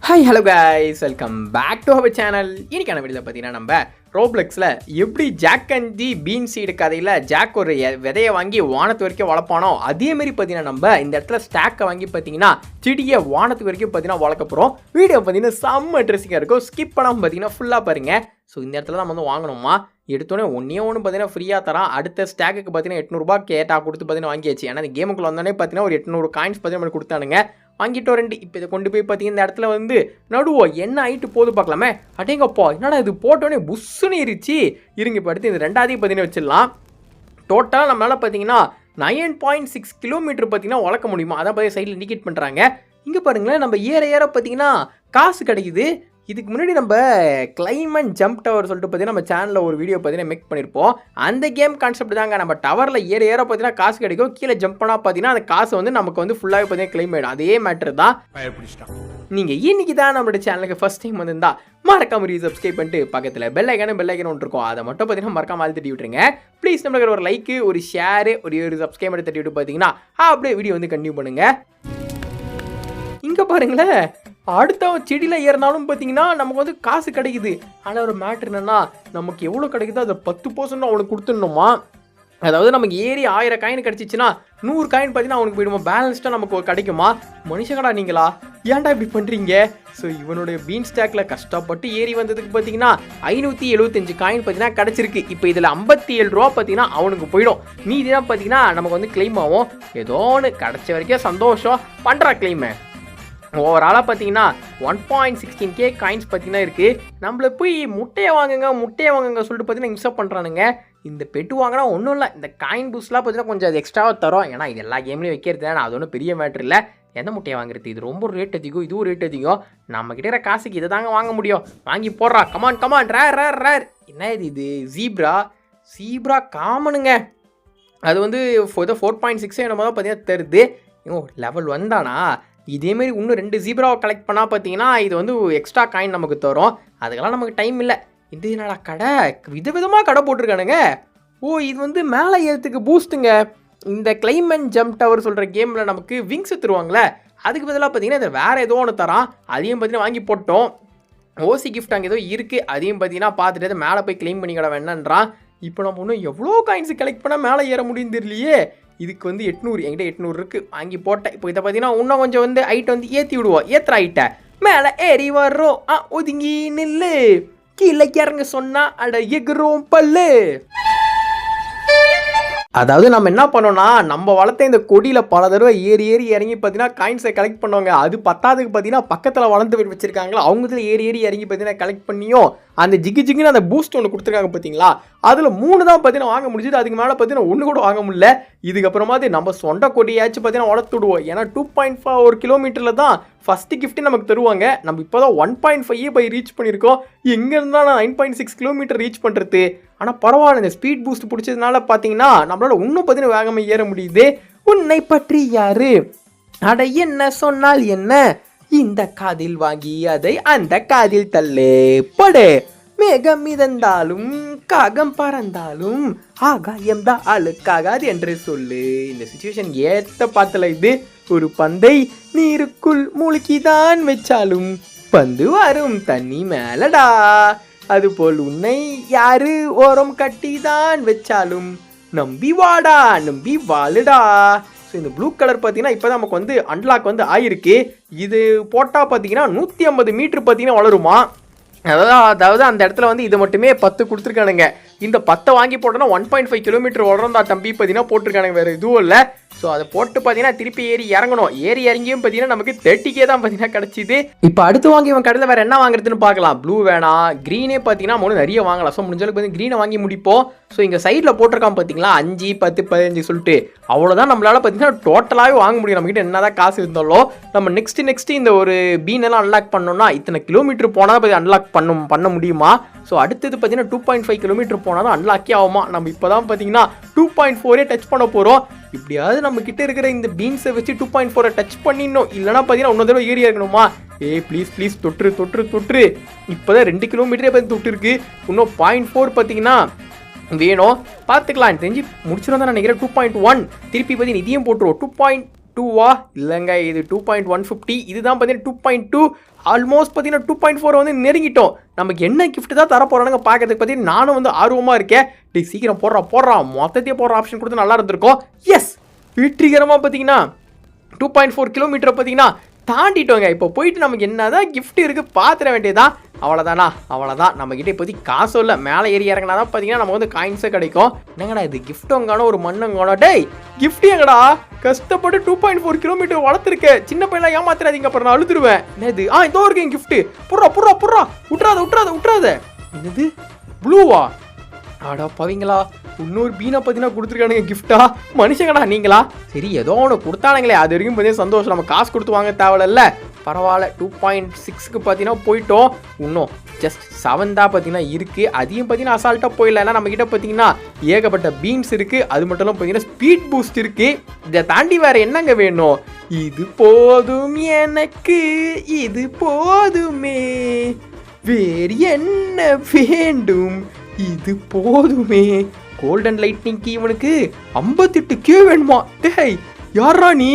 Hi hello guys, welcome back to our channel. இன்னைக்கான வீடியோவில் பார்த்தீங்கன்னா நம்ம ரோப்ளெக்ஸில் எப்படி Jack and the bean seed கதையில் ஜாக் ஒரு விதையை வாங்கி வானத்து வரைக்கும் வளர்ப்பானோ அதேமாரி பார்த்தீங்கன்னா நம்ம இந்த இடத்துல ஸ்டாக்கை வாங்கி பார்த்தீங்கன்னா செடியை வானத்து வரைக்கும் பார்த்தீங்கன்னா வளர்க்க போகிறோம். வீடியோ பார்த்தீங்கன்னா செம்ம இன்ட்ரெஸ்டிங்காக இருக்கும். ஸ்கிப் பண்ணாமல் பார்த்தீங்கன்னா ஃபுல்லாக பாருங்கள். ஸோ இந்த இடத்துல நம்ம வந்து வாங்கணுமா, எடுத்தோடனே ஒன்று பார்த்தீங்கன்னா ஃப்ரீயாக தரான். அடுத்த ஸ்டாக்கு பார்த்தீங்கன்னா 800 கேட்டால் கொடுத்து பார்த்தீங்கன்னா வாங்கியாச்சு. ஏன்னா இந்த கேமுக்குள்ள வந்தோடனே பார்த்தீங்கன்னா ஒரு 800 காயின்ஸ் பார்த்தீங்கன்னா கொடுத்தானுங்க. வாங்கிட்டோம் 2. இப்போ இதை கொண்டு போய் பார்த்தீங்கன்னா இந்த இடத்துல வந்து நடுவோம் என்ன ஆகிட்டு போது பார்க்கலாமே. அடேங்கப்பா, என்னடா இது போட்டோடனே புஷ்ஷுன்னு இருந்துச்சு. இருங்க இப்போ அடுத்து இந்த 2ஆவது பார்த்தீங்கன்னா வச்சிடலாம். டோட்டலாக நம்மளால் பார்த்தீங்கன்னா 9.6 கிலோமீட்டர் பார்த்தீங்கன்னா வளர்க்க முடியுமா, அதான் பார்த்தீங்கன்னா சைடில் இண்டிகேட் பண்ணுறாங்க. இங்கே பாருங்களேன், நம்ம ஏற பார்த்தீங்கன்னா காசு கிடைக்குது. இதுக்கு முன்னாடி நம்ம கிளைம் அண்ட் ஜம்ப் டவர் சொல்லிட்டு பார்த்தீங்கன்னா நம்ம சேனலில் ஒரு வீடியோ பார்த்தீங்கன்னா மேக் பண்ணியிருப்போம். அந்த கேம் கான்செப்ட் தாங்க. நம்ம டவரில் ஏற பார்த்தீங்கன்னா காசு கிடைக்கும். கீழே ஜம்ப் பண்ணால் பார்த்தீங்கன்னா அந்த காசு வந்து நமக்கு வந்து ஃபுல்லாகவே பார்த்தீங்கன்னா கிளைம் ஆகிடும். அதே மேட்ரு தான். நீங்கள் இன்னைக்கு தான் நம்மளோட சேனலுக்கு ஃபஸ்ட் டைம் வந்திருந்தா மறக்காம சப்ஸ்கிரைப் பண்ணிட்டு பக்கத்தில் பெல் ஐக்கான் ஒன்று இருக்கும். அதை மட்டும் பார்த்தீங்கன்னா மறக்காம தட்டி விட்டுருங்க ப்ளீஸ். நம்மளுக்கு ஒரு லைக்கு, ஒரு ஷேரு, ஒரு சப்ஸ்கிரைப் பண்ணி தட்டி விட்டு பார்த்தீங்கன்னா அப்படியே வீடியோ வந்து கண்டினியூ பண்ணுங்கள். இங்கே பாருங்களேன், அடுத்த செடியில் ஏறினாலும் பார்த்தீங்கன்னா நமக்கு வந்து காசு கிடைக்குது. ஆனால் ஒரு மேட்ரு என்னென்னா, நமக்கு எவ்வளோ கிடைக்குதோ அதை 10% அவனுக்கு கொடுத்துடணுமா. அதாவது நமக்கு ஏறி 1000 காயின் கிடச்சிச்சின்னா 100 காயின் பார்த்தீங்கன்னா அவனுக்கு போயிடுமா. பேலன்ஸ்டாக நமக்கு கிடைக்குமா. மனுஷங்கடா நீங்களா, ஏன்டா இப்படி பண்ணுறீங்க. ஸோ இவனுடைய பீன் ஸ்டாக்கில் கஷ்டப்பட்டு ஏறி வந்ததுக்கு பார்த்தீங்கன்னா 575 காயின் பார்த்தீங்கன்னா கிடச்சிருக்கு. இப்போ இதில் 57 ரூபா பார்த்தீங்கன்னா அவனுக்கு போயிடும். மீதி தான் பார்த்தீங்கன்னா நமக்கு வந்து கிளைம் ஆகும். ஏதோ ஒன்று கிடச்ச வரைக்கும் சந்தோஷம் பண்ணுறா கிளைமை. ஓவராலாக பார்த்தீங்கன்னா 1.16K காயின்ஸ் பார்த்தீங்கன்னா இருக்குது. நம்மளை போய் முட்டையை வாங்குங்க சொல்லிட்டு பார்த்தீங்கன்னா இன்ஸ்டால் பண்ணுறானுங்க. இந்த பெட்டு வாங்கினா ஒன்றும் இல்லை, இந்த காயின் பூஸ்ட்லாம் பார்த்தீங்கன்னா கொஞ்சம் அது எக்ஸ்ட்ராவாக தரும். ஏன்னா இது எல்லா கேம்லேயும் வைக்கிறது தான், அது ஒன்றும் பெரிய மேட்ரு இல்லை. எந்த முட்டையை வாங்குறது, இது ரொம்ப ரேட் அதிகம், இதுவும் ரேட் அதிகம். நம்மக்கிட்ட இருக்கிற காசுக்கு இதை தாங்க வாங்க முடியும். வாங்கி போடுறா, கமான் ரேர். என்ன இது சீப்ரா காமனுங்க. அது வந்து 4.6 என்னமோ தான் பார்த்தீங்கன்னா தருது. லெவல் 1 தானா. இதேமாரி இன்னும் 2 ஜீப்ராவை கலெக்ட் பண்ணால் பார்த்தீங்கன்னா இது வந்து எக்ஸ்ட்ரா காயின் நமக்கு தரும். அதுக்கெல்லாம் நமக்கு டைம் இல்லை. இது என்னடா கடை, விதவிதமாக கடை போட்டிருக்கானுங்க. இது வந்து மேலே ஏறத்துக்கு பூஸ்ட்டுங்க. இந்த கிளைம் அண்ட் ஜம்ப் டவர் சொல்கிற கேமில் நமக்கு விங்ஸ் தருவாங்களே, அதுக்கு பதிலாக பார்த்தீங்கன்னா இதை வேறு ஏதோ ஒன்று தரான். அதையும் பார்த்தீங்கன்னா வாங்கி போட்டோம். ஓசி கிஃப்ட் அங்கே ஏதோ இருக்குது, அதையும் பார்த்தீங்கன்னா பார்த்துட்டு அதை மேலே போய் கிளைம் பண்ணிக்கிட வேணான்றான். இப்போ நம்ம இன்னும் எவ்வளோ காயின்ஸ் கலெக்ட் பண்ணால் மேலே ஏற முடியும் தெரியலையே. இதுக்கு வந்து 800, என்கிட்ட 800 இருக்குது, வாங்கி போட்டேன். இப்போ இதை பார்த்தீங்கன்னா இன்னும் கொஞ்சம் வந்து ஹைட்டை வந்து ஏற்றி விடுவோம். ஏற்றுற ஹைட்டை மேலே ஏறி வர்றோம். ஒதுங்கி நில்லு, கீழே இறங்க சொன்னா அட எகுறோம் பல்லு. அதாவது நம்ம என்ன பண்ணோம்னா, நம்ம வளர்த்த இந்த கொடியில் பல தடவை ஏறி இறங்கி பார்த்தீங்கன்னா காயின்ஸை கலெக்ட் பண்ணுவாங்க. அது பத்தாவதுக்கு பார்த்தீங்கன்னா பக்கத்தில் வளர்ந்து வச்சிருக்காங்களா, அவங்க இதில் ஏறி இறங்கி பார்த்தீங்கன்னா கலெக்ட் பண்ணியும் அந்த ஜிகுன்னு அந்த பூஸ்ட் ஒன்று கொடுத்துருக்காங்க பார்த்தீங்களா, அதில் 3 தான் பார்த்தீங்கன்னா வாங்க முடிஞ்சுது. அதுக்கு மேலே பார்த்தீங்கன்னா 1 கூட வாங்க முடியல. இதுக்கப்புறமா நம்ம சொந்த கொடியாச்சும் பார்த்தீங்கன்னா வளர்த்து விடுவோம். ஏன்னா 2.4 கிலோமீட்டரில் தான் ஃபஸ்ட்டு கிஃப்ட்டு நமக்கு தருவாங்க. நம்ம இப்போ தான் 1.5 போய் ரீச் பண்ணியிருக்கோம். எங்கே இருந்தால் நான் 9.6 கிலோமீட்டர் ரீச் பண்ணுறது. ஆனால் பரவாயில்ல, இந்த ஸ்பீட் பூஸ்ட் பிடிச்சதுனால பார்த்தீங்கன்னா நம்மளால் இன்னும் பார்த்தீங்கன்னா வேகமாக ஏற முடியுது. உன்னை பற்றி யாரு அட என்ன சொன்னால் என்ன, இந்த காதில் வாங்கி அதை அந்த காதில் தள்ளு படு. மேகம் மிதந்தாலும் காகம் பறந்தாலும் ஆகாயம் தான் அழுக்காகாது என்று சொல்லு. இந்த சிச்சுவேஷன் ஏற்ற பார்த்தல. இது ஒரு பந்தை நீருக்குள் மூழ்கிதான் வச்சாலும் பந்து வரும் தண்ணி மேலடா. அதுபோல் உன்னை யாரு ஓரம் கட்டிதான் வச்சாலும் நம்பி வாடா, நம்பி வாழுடா. ஸோ இந்த ப்ளூ கலர் பார்த்தீங்கன்னா இப்போ தான் நமக்கு வந்து அன்லாக் வந்து ஆயிருக்கு. இது போட்டால் பார்த்தீங்கன்னா 150 மீட்ரு பார்த்தீங்கன்னா வளருமா. அதாவது அந்த இடத்துல வந்து இது மட்டுமே 10 கொடுத்துருக்கானுங்க. இந்த 10 வாங்கி போட்டோன்னா 1.5 கிலோமீட்டர் வளர்ந்தா தம்பி பார்த்தீங்கன்னா போட்டிருக்கானுங்க. வேறு எதுவும் இல்லை. ஸோ அதை போட்டு பார்த்தீங்கன்னா திருப்பி ஏறி இறங்கணும். ஏறி இறங்கியும் பார்த்தீங்கன்னா நமக்கு 30K தான் பார்த்தீங்கன்னா கிடச்சிது. இப்போ அடுத்து வாங்கி இவன் கடையில் வேறு என்ன வாங்குறதுன்னு பார்க்கலாம். ப்ளூ வேணாம், க்ரீனே பார்த்தீங்கன்னா நம்ம நிறைய வாங்கலாம். ஸோ முடிஞ்சளவுக்கு வந்து க்ரீனை வாங்கி முடிப்போம். ஸோ இங்கே சைடில் போட்டிருக்கான் பார்த்தீங்களா 5, 10, 15 சொல்லிட்டு. அவ்வளோதான் நம்மளால் பார்த்தீங்கன்னா டோட்டலாகவே வாங்க முடியும். நம்மகிட்ட என்ன தான் காசு இருந்தாலும் நம்ம நெக்ஸ்ட் இந்த ஒரு பீனெல்லாம் அன்லாக் பண்ணோம்னா இத்தனை கிலோமீட்டர் போனால் தான் அன்லாக் பண்ண முடியுமா. ஸோ அடுத்தது பார்த்தீங்கன்னா 2.5 கிலோமீட்டர் போனால் தான் அன்லாக்கே ஆகுமா. நம்ம இப்போ தான் பார்த்தீங்கன்னா 2.4 டச் பண்ண போகிறோம். இப்படியாவது நம்ம கிட்ட இருக்கிற இந்த பீன்ஸை வச்சு 2.4 டச் பண்ணிடணும். இல்லைனா பார்த்தீங்கன்னா இன்னொரு தடவை ஏறி இருக்கணுமா. ப்ளீஸ் தொற்று. இப்போ தான் 2 கிலோமீட்டரே பார்த்து தொட்டு இருக்கு. இன்னும் 0.4 பார்த்தீங்கன்னா வேணும். பார்த்துக்கலாம், தெரிஞ்சு முடிச்சிடும் தான் நினைக்கிறேன். 2.1 திருப்பி பார்த்தீங்கன்னா இதையும் போட்டுருவோம். 2.2வா இல்லைங்க, இது 2.150. இதுதான் பார்த்தீங்கன்னா 2.2. ஆல்மோஸ்ட் பார்த்தீங்கன்னா 2.4 வந்து நெருங்கிட்டோம். நமக்கு என்ன கிஃப்ட் தான் தர போகிறானுங்க பார்க்கறதுக்கு பார்த்தீங்கன்னா நானும் வந்து ஆர்வமாக இருக்கேன். சீக்கிரம் போடுறா மொத்தத்தையே போடுற ஆப்ஷன் கொடுத்து நல்லா இருந்திருக்கும். எஸ், வெற்றிகரமாக பார்த்தீங்கன்னா 2.4 கிலோமீட்டர் பார்த்தீங்கன்னா தாண்டிட்டோங்க. இப்போ போயிட்டு நமக்கு என்னதான் கிஃப்ட் இருக்குது பார்த்துட வேண்டியதான். அவ்வளோதான். நம்மக்கிட்ட இப்போதைக்கு காசும் இல்லை. மேலே ஏறி இறங்கினா தான் பார்த்தீங்கன்னா நமக்கு வந்து காயின்ஸே கிடைக்கும். என்னங்கடா இது கிஃப்ட்டுங்கானோ ஒரு மண்ணுங்கானோ. டேய் கிஃப்ட் எங்கடா? கஷ்டப்பட்டு 2.4 கிலோமீட்டர் வளர்த்துருக்க. சின்ன பையன் ஏமாத்துறாதீங்க, அப்புறம் நான் அழுதுருவேன். என்னது? இதோ இருக்கேன் கிஃப்ட்டு. புட்றா விட்றாத. என்னது ப்ளூவா? ஆடா பவிங்களா, இன்னொரு பீனை பார்த்தீங்கன்னா கொடுத்துருக்கானுங்க கிஃப்டா. மனுஷங்கடா நீங்களா? சரி ஏதோ ஒன்று கொடுத்தானுங்களே, அது வரைக்கும் பார்த்தீங்கன்னா சந்தோஷம். நம்ம காசு கொடுத்து வாங்க தேவையில்ல, பரவாயில்ல. 2.6க்கு பார்த்தீங்கன்னா போயிட்டோம். இன்னும் ஜஸ்ட் 7 தான் பார்த்தீங்கன்னா இருக்குது. அதையும் பார்த்தீங்கன்னா அசால்ட்டாக போயிடல. ஏன்னா நம்மக்கிட்ட பார்த்தீங்கன்னா ஏகப்பட்ட பீன்ஸ் இருக்குது. அது மட்டும் இல்லாமல் பார்த்தீங்கன்னா ஸ்பீட் பூஸ்ட் இருக்குது. இதை தாண்டி வேறு என்னங்க வேணும்? இது போதும் எனக்கு, இது போதுமே, வேறு என்ன வேண்டும்? இது போதுமே. கோல்டன் லைட்னிங்க்கு இவனுக்கு 58K வேணுமா? டேய் யாரா நீ?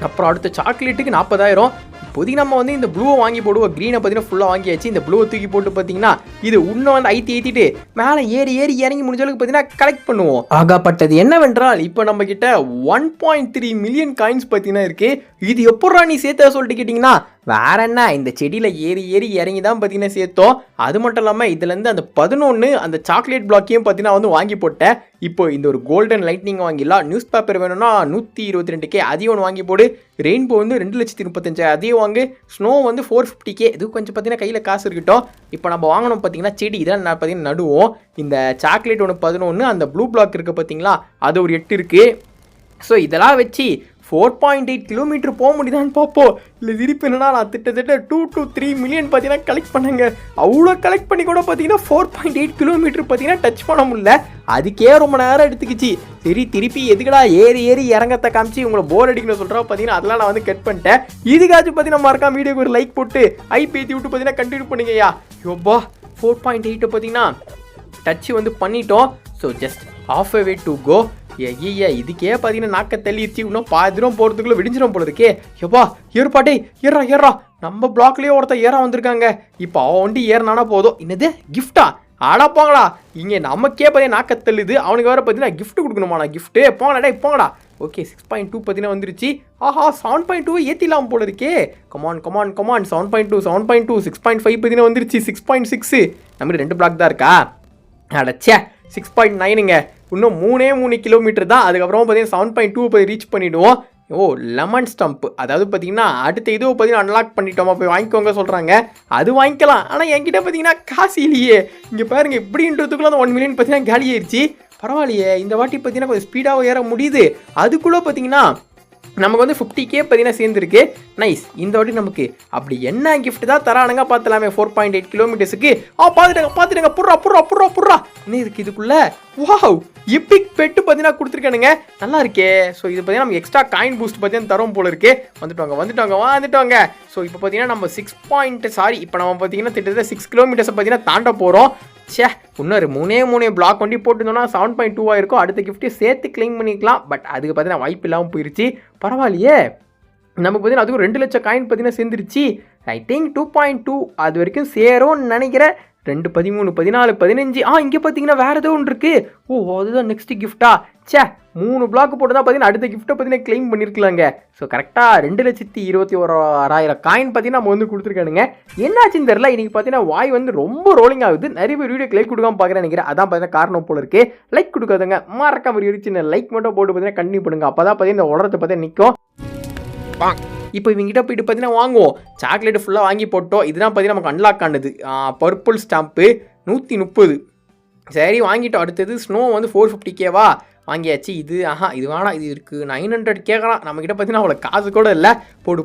அப்புறம் அடுத்த சாக்லேட்டுக்கு 40,000. இப்போதைக்கு நம்ம வந்து இந்த ப்ளூவை வாங்கி போடுவோம். க்ரீனை பார்த்தீங்கன்னா ஃபுல்லாக வாங்கியாச்சு. இந்த ப்ளூவை தூக்கி போட்டு பார்த்தீங்கன்னா இது இன்னும் வந்து ஏற்றிட்டு மேலே ஏறி இறங்கி முடிஞ்சளவுக்கு பார்த்தீங்கன்னா கலெக்ட் பண்ணுவோம். ஆகப்பட்டது என்னவென்றால் இப்போ நம்ம கிட்ட 1.3 மில்லியன் காயின்ஸ் பார்த்தீங்கன்னா இருக்கு. இது எப்படா நீ சேர்த்த சொல்லிட்டு கேட்டிங்கன்னா வேற என்ன, இந்த செடியில் ஏறி இறங்கி தான் பார்த்தீங்கன்னா சேர்த்தோம். அது மட்டும் இல்லாமல் இதுலேருந்து அந்த 11 அந்த சாக்லேட் பிளாக்கையும் பார்த்தீங்கன்னா வந்து வாங்கி போட்டேன். இப்போ இந்த ஒரு கோல்டன் லைட்னிங் வாங்கிடலாம். நியூஸ் பேப்பர் வேணும்னா 122K அதையும் ஒன்று வாங்கி போடு. ரெயின்போ வந்து 2,35,000 அதையும் வாங்கு. ஸ்னோ வந்து 450K. இது கொஞ்சம் பார்த்தீங்கன்னா கையில் காசு இருக்கட்டும். இப்போ நம்ம வாங்கணும் பார்த்தீங்கன்னா செடி இதெல்லாம் பார்த்தீங்கன்னா நடுவோம். இந்த சாக்லேட் ஒன்று 11, அந்த ப்ளூ பிளாக் இருக்குது பார்த்தீங்களா அது ஒரு 8 இருக்குது. ஸோ இதெல்லாம் வச்சு 4.8 கிலோமீட்டர் போக முடியுதான்னு பார்ப்போம். இல்லை திருப்பி என்னன்னா நான் திட்டத்தட்ட 2 to 3 மில்லியன் பார்த்தீங்கன்னா கலெக்ட் பண்ணுங்க. அவ்வளோ கலெக்ட் பண்ணி கூட பார்த்தீங்கன்னா 4.8 கிலோமீட்டர் பார்த்தீங்கன்னா டச் பண்ண முடியல. அதுக்கே ரொம்ப நேரம் எடுத்துக்கிச்சு. சரி திருப்பி எதுக்கடா ஏறி இறங்கத்தை காமிச்சு உங்களை போர் அடிக்கணும்னு சொல்கிறா பார்த்தீங்கன்னா அதெல்லாம் நான் வந்து கட் பண்ணிட்டேன். இதுக்காச்சும் பார்த்தீங்கன்னா மறக்காம வீடியோக்கு ஒரு லைக் போட்டு ஐபேத்தி விட்டு பார்த்தீங்கன்னா கண்டினியூ பண்ணுங்கய்யா. யோப்பா 4.8 பார்த்தீங்கன்னா டச் வந்து பண்ணிட்டோம். So just half a way to go. ஐயா இதுக்கே பார்த்தீங்கன்னா நாக்க தள்ளிடுச்சு. இன்னும் பாதிரம் போகிறதுக்குள்ளே விடிஞ்சிடும் போல இருக்கே. எப்பா ஏற்பாட்டே ஏறா நம்ம பிளாக்லேயே ஒருத்தர் ஏற வந்திருக்காங்க. இப்போ அவன் வண்டி ஏறினானா போதும். என்னது கிஃப்டா? ஆடா போங்கடா, இங்கே நமக்கே பார்த்தீங்கன்னா நாக்க தள்ளுது. அவனுக்கு வேறு பார்த்தீங்கன்னா கிஃப்ட் கொடுக்கணுமா? நான் கிஃப்ட்டு போங்கடா. ஓகே 6.2 பார்த்தீங்கன்னா வந்துருச்சு. 7.2 ஏற்றிலாம் போல இருக்கே. கமான் 7.2 6.5 பார்த்தீங்கன்னா வந்துருச்சு. 6.6 நம்ம 2 பிளாக் தான் இருக்கா? அடச்சே 6.9ங்க. இன்னும் 3 கிலோமீட்டர் தான். அதுக்கப்புறம் பார்த்தீங்கன்னா 7.2 போய் ரீச் பண்ணிவிடுவோம். லெமன் ஸ்டம்ப், அதாவது பார்த்தீங்கன்னா அடுத்த இதுவும் பார்த்தீங்கன்னா அன்லாக் பண்ணிட்டோமா, போய் வாங்கிக்கோங்க சொல்கிறாங்க. அது வாங்கிக்கலாம். ஆனால் என்கிட்ட பார்த்தீங்கன்னா காசு இல்லையே. இங்கே பாருங்கள் இப்படின்றதுக்குள்ள அந்த 1 மில்லியன் பார்த்தீங்கன்னா காலி ஆயிடுச்சு. பரவாயில்லையே, இந்த வாட்டி பார்த்தீங்கன்னா கொஞ்சம் ஸ்பீடாக ஏற முடியுது. அதுக்குள்ளே பார்த்தீங்கன்னா நமக்கு வந்து 50K பார்த்தீங்கன்னா சேர்ந்துருக்கு. நைஸ். இந்த வாட்டி நமக்கு அப்படி என்ன கிஃப்ட் தான் தரானுங்க பார்த்துலாமே. 4.8 கிலோமீட்டர்ஸுக்கு பார்த்துட்டேங்க. புட்றா என்ன இருக்குது இதுக்குள்ளே? வாவ் எபிக் பெட்டு பார்த்தீங்கன்னா கொடுத்துருக்கானுங்க. நல்லா இருக்கே. ஸோ இது பார்த்தீங்கன்னா நம்ம எக்ஸ்ட்ரா காயின் பூஸ்ட் பார்த்தீங்கன்னா தரோம் போல இருக்கு. வந்துட்டோங்க. ஸோ இப்போ பார்த்தீங்கன்னா நம்ம இப்போ நம்ம பார்த்தீங்கன்னா கிட்டத்தட்ட 6 கிலோமீட்டர்ஸை பார்த்தீங்கன்னா தாண்ட போகிறோம். இன்னொரு 3 பிளாக் வண்டி போட்டுருந்தோம்னா 7.2 இருக்கும். அடுத்த கிஃப்ட்டு சேர்த்து கிளைம் பண்ணிக்கலாம். பட் அதுக்கு பார்த்தீங்கன்னா வாய்ப்பு இல்லாமல் போயிடுச்சு. பரவாயில்லையே, நமக்கு பார்த்தீங்கன்னா அதுக்கும் 2 லட்சம் காயின் பார்த்தீங்கன்னா சேர்ந்துருச்சு. ஐ திங்க் 2.2 அது வரைக்கும் சேரும்னு நினைக்கிறேன். 2 13 14 15 இங்கே பார்த்தீங்கன்னா வேறு ஏதோ ஒன்று இருக்குது. அதுதான் நெக்ஸ்ட் கிஃப்ட்டா? 3 பிளாக் போட்டு தான் பார்த்தீங்கன்னா அடுத்த கிஃப்ட்டை பார்த்தீங்கன்னா கிளைம் பண்ணியிருக்கலாங்க. ஸோ கரெக்டாக 2,21,000 காயின் பார்த்தீங்கன்னா நம்ம வந்து கொடுத்துருக்கானுங்க. என்னாச்சுன்னு தெரியல, இன்றைக்கி பார்த்தீங்கன்னா வாய் வந்து ரொம்ப ரோலிங் ஆகுது. நிறைய பேர் வீடியோக்கு லைக் கொடுக்காம பார்க்குறேன் நினைக்கிறேன். அதான் பார்த்தீங்கன்னா காரணம் போல இருக்குது. லைக் கொடுக்காதுங்க, மறக்காம ஒரு சின்ன லைக் மட்டும் போட்டு பார்த்தீங்கன்னா கண்டினியூ பண்ணுங்க. அப்போ தான் பார்த்தீங்கன்னா இந்த உலரத்தை பார்த்தீங்கன்னா நிற்கும். இப்போ இவங்ககிட்ட போயிட்டு பார்த்தீங்கன்னா வாங்குவோம். சாக்லேட்டு ஃபுல்லாக வாங்கி போட்டோம். இதுதான் பார்த்தீங்கன்னா நமக்கு அன்லாக் ஆனது. Purple stamp 130. சரி வாங்கிட்டோம். அடுத்தது ஸ்னோ வந்து 450Kவா வாங்கியாச்சு. இது இது வேணாம், இது இருக்குது 900 கேட்கலாம். நம்மக்கிட்ட பார்த்தீங்கன்னா அவ்வளோ காசு கூட இல்லை. போடு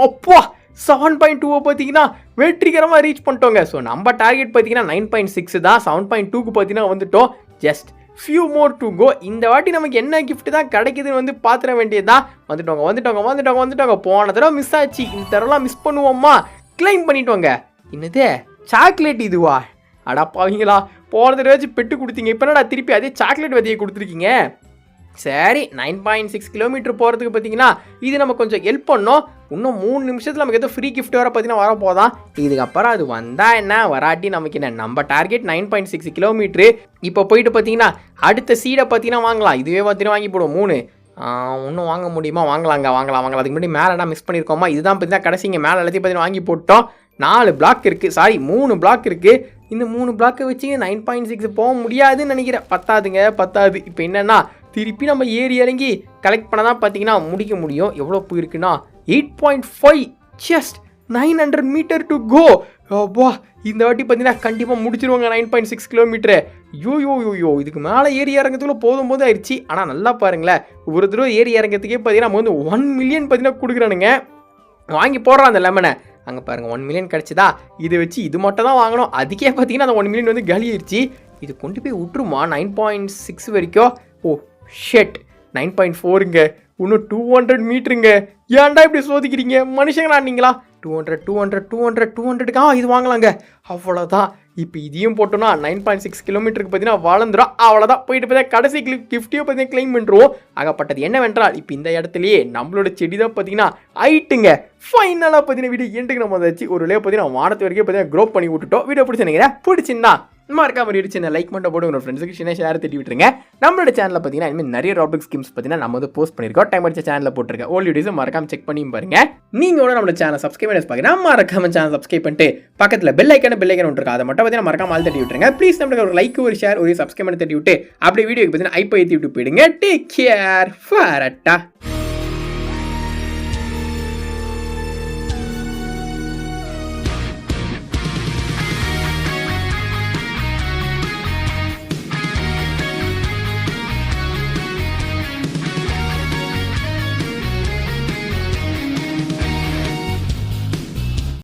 அப்பா 7.2 பார்த்தீங்கன்னா வெற்றிகரமாக ரீச் பண்ணிட்டோங்க. ஸோ நம்ம டார்கெட் பார்த்தீங்கன்னா 9.6 தான். 7.2க்கு பார்த்தீங்கன்னா வந்துட்டோம். Just few more to go. இந்த வாட்டி நமக்கு என்ன கிஃப்ட் தான் கிடைக்குதுன்னு வந்து பார்த்துட வேண்டியதுதான். வந்துட்டோங்க. போன தடவை மிஸ் ஆச்சு, இந்த தடவைலாம் மிஸ் பண்ணுவோம்மா. கிளைம் பண்ணிட்டோங்க. என்னது சாக்லேட் இதுவா? அடா பாவீங்களா, போன தடவை வச்சு பெட்டு கொடுத்தீங்க. இப்போ என்னடா திருப்பி அதே சாக்லேட் விதையை கொடுத்துருக்கீங்க. சரி 9.6 கிலோமீட்டர் போகிறதுக்கு பார்த்தீங்கன்னா இது நம்ம கொஞ்சம் ஹெல்ப் பண்ணோம். இன்னும் 3 நிமிஷத்தில் நமக்கு எதோ ஃப்ரீ கிஃப்ட் வர பார்த்தீங்கன்னா வரப்போதான். இதுக்கப்புறம் அது வந்தால் என்ன வராட்டி நமக்கு என்ன, நம்ம டார்கெட் 9.6 கிலோமீட்ரு. இப்போ போயிட்டு பார்த்தீங்கன்னா அடுத்த சீடை பார்த்தீங்கன்னா வாங்கலாம். இதுவே பார்த்தீங்கன்னா வாங்கி போடுவோம் 3. இன்னும் வாங்க முடியுமா? வாங்கலாம். அதுக்கு முன்னாடி மேலே என்ன மிஸ் பண்ணியிருக்கோமா? இதுதான் பார்த்தீங்கன்னா கடைசிங்க மேலே எல்லாத்தையும் பார்த்தீங்கன்னா வாங்கி போட்டோம். 4 பிளாக் இருக்குது, சாரி 3 பிளாக் இருக்குது. இந்த 3 பிளாக்கை வச்சு 9.6 போக முடியாதுன்னு நினைக்கிறேன். பத்தாது. இப்போ என்னென்னா திருப்பி நம்ம ஏறி இறங்கி கலெக்ட் பண்ண தான் பார்த்தீங்கன்னா முடிக்க முடியும். எவ்வளோ போயிருக்குன்னா 8.5, ஜஸ்ட் 900 மீட்டர் டு கோ. அப்பா இந்த வாட்டி பார்த்தீங்கன்னா கண்டிப்பாக முடிச்சிருவாங்க 9.6 கிலோமீட்டரு. யோ இதுக்கு மேலே ஏறி இறங்கிறதுக்குள்ள போதும் ஆயிடுச்சு. ஆனால் நல்லா பாருங்களேன், ஒரு தடவை ஏறி இறங்கிறதுக்கே பார்த்தீங்கன்னா நம்ம வந்து 1 மில்லியன் பார்த்தீங்கன்னா கொடுக்குறானுங்க. வாங்கி போடுறான் அந்த லெமனை. அங்கே பாருங்கள் 1 மில்லியன் கிடச்சிதா. இதை வச்சு இது மட்டும் தான் வாங்கணும். அதுக்கே பார்த்தீங்கன்னா அந்த 1 மில்லியன் வந்து காலி ஆயிடுச்சு. இது கொண்டு போய் விட்டுருமா 9.6 வரைக்கும்? ஓ ஷெட் 9.4ங்க. இன்னும் 200 மீட்டருங்க. ஏன்டா இப்படி சோதிக்கிறீங்க மனுஷங்களா நீங்களா? 200 இது வாங்கலாங்க. அவ்வளோதான். இப்போ இதையும் போட்டோன்னா 9.6 கிலோமீட்டருக்கு பார்த்தீங்கன்னா வளர்ந்துடும். அவ்வளோதான். போயிட்டு பார்த்தா கடைசி கிஃப்ட்டையும் பார்த்தீங்கன்னா கிளைம் பண்ணுறோம். ஆகப்பட்டது என்னவென்றால் இப்போ இந்த இடத்துலையே நம்மளோட செடி தான் பார்த்தீங்கன்னா ஆயிட்டுங்க. ஃபைனலாக பார்த்தீங்கன்னா வீடியோ எண்டுக்கு நம்ம வச்சு ஒரு லே பார்த்தீங்கன்னா வானத்து வரைக்கும் பார்த்தீங்கன்னா க்ரோ பண்ணி விட்டுட்டோம். வீடியோ பிடிச்சிருந்தா மறக்காம ஒரு சின்ன லைக் மட்டும் போட்டு உங்கள் ஃப்ரெண்ட்ஸுக்கு சின்ன ஷேர் தட்டி விட்டுருங்க. நம்மளோட சேனலில் பார்த்தீங்கன்னா இனிமேல் நிறைய ராப்ளிக்ஸ் ஸ்கீம்ஸ் பார்த்தீங்கன்னா நம்ம வந்து போஸ்ட் பண்ணியிருக்கோம். டைம் அடிச்ச சேனலில் போட்டிருக்கேன். ஓல்ட் வீடியோஸை மறக்காம செக் பண்ணி பாருங்க. நீங்கள் நம்மளோட சேனல் சப்ஸ்கிரைப் பண்ணி பார்க்குறேன். மறக்காம சேனல் சப்ஸ்கிரைப் பண்ணிட்டு பக்கத்தில் பெல் ஐக்கன் ஒன்று இருக்கு. அதை மட்டும் பார்த்தீங்கன்னா மறக்காம ஆள் தட்டி விட்டுருங்க. ப்ளீஸ் நம்மளுக்கு ஒரு லைக், ஒரு ஷேர், ஒரு சப்ஸ்கிரைப் பண்ணி தட்டி விட்டு அப்படியே வீடியோக்கு பார்த்தீங்கன்னா ஐப்பை ஏற்றி விட்டு போயிடுங்க. Take care ஃபாரட்டா.